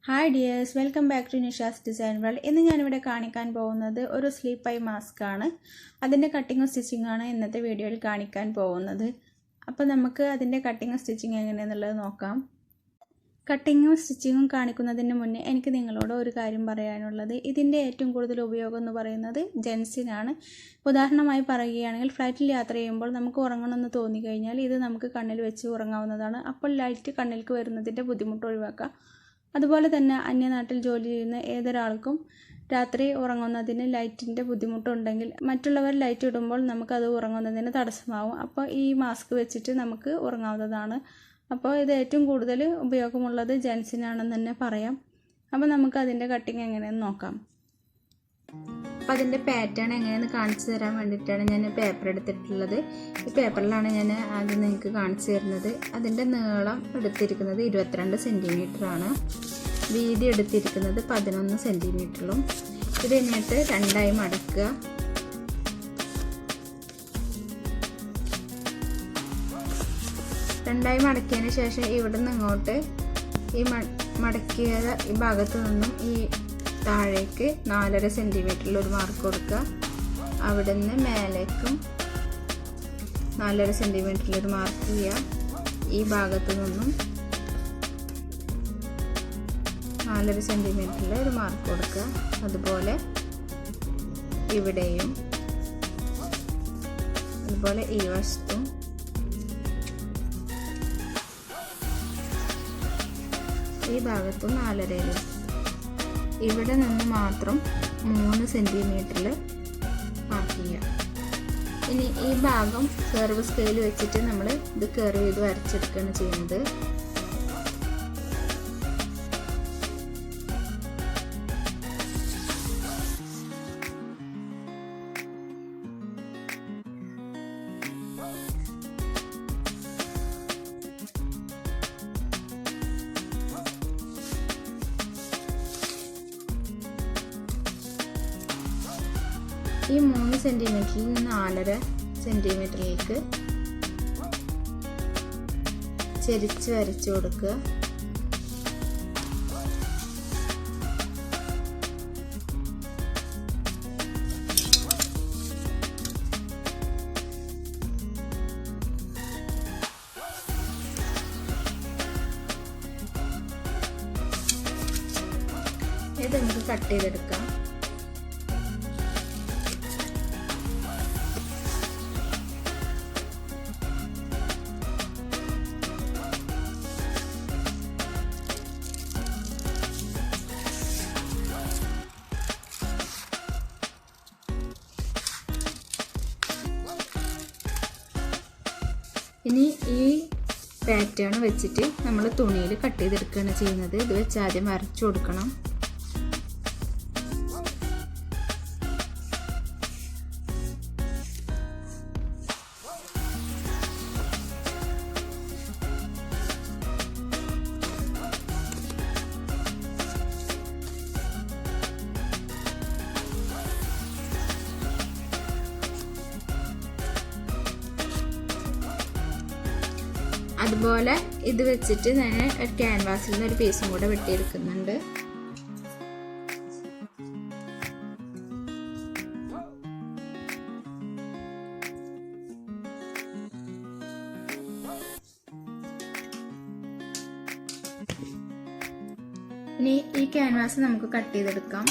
Hi dears, welcome back to Nisha's design world. ഇന്ന് ഞാനിവിടെ കാണിക്കാൻ പോകുന്നത് ഒരു സ്ലീപ്പ് ഐ മാസ്ക് ആണ്. അതിൻ്റെ കട്ടിങ്ങും സ്റ്റിച്ചിങ്ങാണ് ഇന്നത്തെ വീഡിയോയിൽ കാണിക്കാൻ പോകുന്നത്. അപ്പോൾ നമുക്ക് അതിൻ്റെ കട്ടിങ്ങും സ്റ്റിച്ചിങ് എങ്ങനെയാണെന്നുള്ളത് നോക്കാം. കട്ടിങ്ങും സ്റ്റിച്ചിങ്ങും കാണിക്കുന്നതിന് മുന്നേ എനിക്ക് നിങ്ങളോട് ഒരു കാര്യം പറയാനുള്ളത്, ഇതിൻ്റെ ഏറ്റവും കൂടുതൽ ഉപയോഗം എന്ന് പറയുന്നത് ജെൻസിനാണ്. ഉദാഹരണമായി പറയുകയാണെങ്കിൽ ഫ്ലൈറ്റിൽ യാത്ര ചെയ്യുമ്പോൾ നമുക്ക് ഉറങ്ങണമെന്ന് തോന്നിക്കഴിഞ്ഞാൽ ഇത് നമുക്ക് കണ്ണിൽ വെച്ച് ഉറങ്ങാവുന്നതാണ്. അപ്പോൾ ലൈറ്റ് കണ്ണിലേക്ക് വരുന്നതിൻ്റെ ബുദ്ധിമുട്ട് ഒഴിവാക്കാം. അതുപോലെ തന്നെ അന്യനാട്ടിൽ ജോലി ചെയ്യുന്ന ഏതൊരാൾക്കും രാത്രി ഉറങ്ങുന്നതിന് ലൈറ്റിൻ്റെ ബുദ്ധിമുട്ടുണ്ടെങ്കിൽ മറ്റുള്ളവർ ലൈറ്റ് ഇടുമ്പോൾ നമുക്കത് ഉറങ്ങുന്നതിന് തടസ്സമാവും. അപ്പോൾ ഈ മാസ്ക് വെച്ചിട്ട് നമുക്ക് ഉറങ്ങാവുന്നതാണ്. അപ്പോൾ ഇത് ഏറ്റവും കൂടുതൽ ഉപയോഗമുള്ളത് ജെൻസിനാണെന്ന് തന്നെ പറയാം. അപ്പോൾ നമുക്ക് അതിൻ്റെ കട്ടിങ് എങ്ങനെയെന്ന് നോക്കാം. അപ്പോൾ അതിൻ്റെ പാറ്റേൺ എങ്ങനെയെന്ന് കാണിച്ചു തരാൻ വേണ്ടിയിട്ടാണ് ഞാൻ പേപ്പർ എടുത്തിട്ടുള്ളത്. ഈ പേപ്പറിലാണ് ഞാൻ ആദ്യം നിങ്ങൾക്ക് കാണിച്ചു തരുന്നത്. അതിൻ്റെ നീളം എടുത്തിരിക്കുന്നത് 22 സെൻറ്റിമീറ്റർ ആണ്. വീതി എടുത്തിരിക്കുന്നത് 11 സെൻറ്റിമീറ്ററിലും. ഇത് കഴിഞ്ഞിട്ട് രണ്ടായി മടക്കുക. രണ്ടായി മടക്കിയതിന് ശേഷം ഇവിടെ നിന്ന് ഇങ്ങോട്ട് ഈ മടക്കിയ ഈ ഭാഗത്തു നിന്നും ഈ താഴേക്ക് 4.5 സെൻറ്റിമീറ്ററിൽ ഒരു മാർക്ക് കൊടുക്കുക. അവിടെ നിന്ന് മേലേക്കും 4.5 സെൻറ്റിമീറ്ററിൽ ഒരു മാർക്ക് ചെയ്യുക. ഈ ഭാഗത്തു നിന്നും 4.5 സെൻറ്റിമീറ്ററിൽ ഒരു മാർക്ക് കൊടുക്കുക. അതുപോലെ ഇവിടെയും, അതുപോലെ ഈ വശത്തും, ഈ ഭാഗത്തും 4.5. ഇവിടെ നിന്ന് മാത്രം 3 സെൻറ്റിമീറ്ററിൽ മാർക്ക് ചെയ്യുക. ഇനി ഈ ഭാഗം കർവ് സ്കെയിൽ വെച്ചിട്ട് നമ്മൾ ഇത് കർവ് ചെയ്ത് വരച്ചെടുക്കുകയാണ് ചെയ്യുന്നത്. ഈ 3 സെൻറ്റിമീറ്ററിൽ നിന്ന് 4.5 സെൻറ്റിമീറ്ററിലേക്ക് ചെരിച്ച് വരച്ചു കൊടുക്കുക. ഇത് നമുക്ക് കട്ട് ചെയ്തെടുക്കാം. ഇനി ഈ പാറ്റേൺ വെച്ചിട്ട് നമ്മൾ തുണിയിൽ കട്ട് ചെയ്തെടുക്കുകയാണ് ചെയ്യുന്നത്. ഇത് വെച്ച് ആദ്യം വരച്ചു കൊടുക്കണം. അതുപോലെ ഇത് വെച്ചിട്ട് ഞാൻ ഒരു ക്യാൻവാസിൽ നിന്ന് ഒരു പീസും കൂടെ വെട്ടിയെടുക്കുന്നുണ്ട്. ഇനി ഈ ക്യാൻവാസ് നമുക്ക് കട്ട് ചെയ്തെടുക്കാം.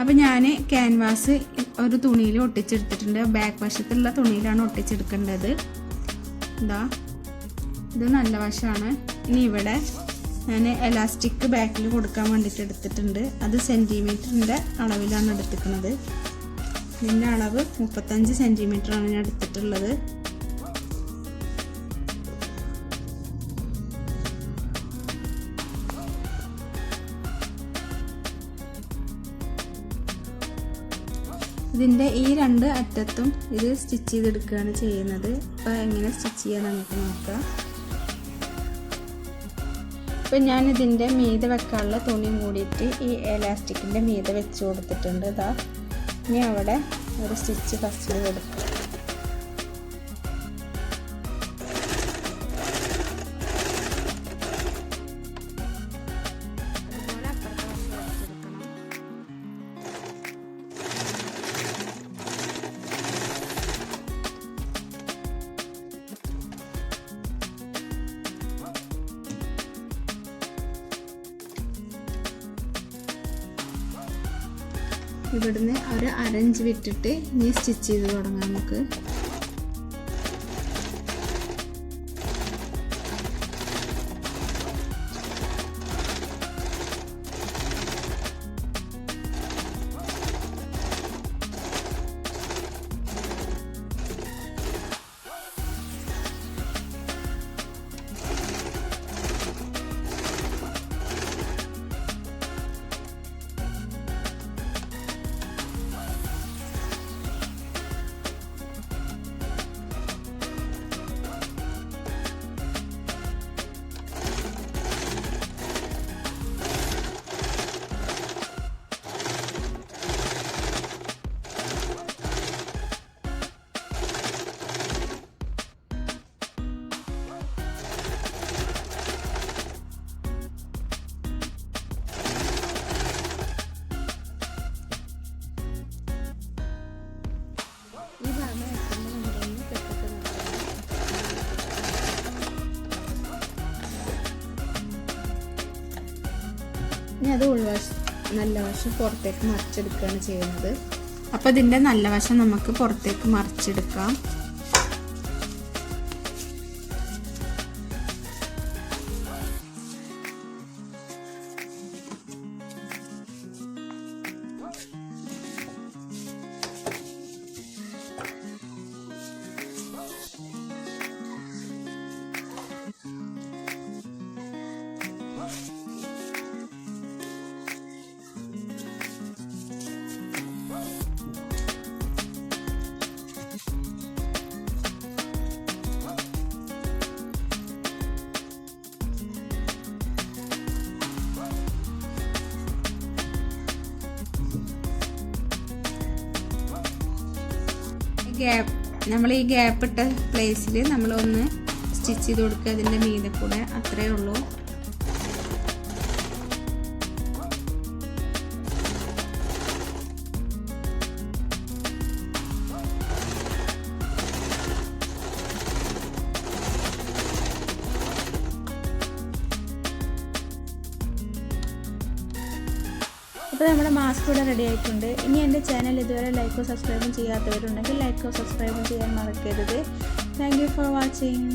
അപ്പോൾ ഞാൻ ക്യാൻവാസ് ഒരു തുണിയിൽ ഒട്ടിച്ചെടുത്തിട്ടുണ്ട്. ബാക്ക് വശത്തുള്ള തുണിയിലാണ് ഒട്ടിച്ചെടുക്കേണ്ടത്. എന്താ, ഇത് നല്ല വശമാണ്. ഇനി ഇവിടെ ഞാൻ എലാസ്റ്റിക് ബാക്കിൽ കൊടുക്കാൻ വേണ്ടിയിട്ട് എടുത്തിട്ടുണ്ട്. അത് സെൻറ്റിമീറ്ററിൻ്റെ അളവിലാണ് എടുത്തിരിക്കുന്നത്. ഇതിൻ്റെ അളവ് 35 സെൻറ്റിമീറ്ററാണ് ഞാൻ എടുത്തിട്ടുള്ളത്. ഇതിൻ്റെ ഈ 2 അറ്റത്തും ഇത് സ്റ്റിച്ച് ചെയ്തെടുക്കുകയാണ് ചെയ്യുന്നത്. അപ്പോൾ എങ്ങനെ സ്റ്റിച്ച് ചെയ്യാൻ നമുക്ക് നോക്കാം. അപ്പോൾ ഞാൻ ഇതിൻ്റെ മീതെ വെക്കാനുള്ള തുണി മൂടിയിട്ട് ഈ എലാസ്റ്റിക്കിൻ്റെ മീതെ വെച്ച് കൊടുത്തിട്ടുണ്ട്. ഇതാ ഇനി അവിടെ ഒരു സ്റ്റിച്ച് ഫസ്റ്റിൽ കൊടുക്കും. ഇവിടുന്ന് ഒരു 1/2 ഇഞ്ച് വിട്ടിട്ട് ഇനി സ്റ്റിച്ച് ചെയ്ത് തുടങ്ങാം നമുക്ക്. ഇനി അത് നല്ല വശം പുറത്തേക്ക് മറിച്ചെടുക്കുകയാണ് ചെയ്യുന്നത്. അപ്പോൾ ഇതിൻ്റെ നല്ല വശം നമുക്ക് പുറത്തേക്ക് മറിച്ചെടുക്കാം. നമ്മൾ ഈ ഗ്യാപ്പ് ഇട്ട പ്ലേസിൽ നമ്മളൊന്ന് സ്റ്റിച്ച് ചെയ്ത് കൊടുക്കുക അതിൻ്റെ മീതെ കൂടെ, അത്രയേ ഉള്ളൂ. അപ്പോൾ നമ്മുടെ മാസ്ക് ഇവിടെ റെഡി ആയിട്ടുണ്ട്. ഇനി എൻ്റെ ചാനൽ ഇതുവരെ ലൈക്കോ സബ്സ്ക്രൈബും ചെയ്യാത്തവരുണ്ടെങ്കിൽ ലൈക്കോ സബ്സ്ക്രൈബും ചെയ്യാൻ മറക്കരുത്. Thank you for watching.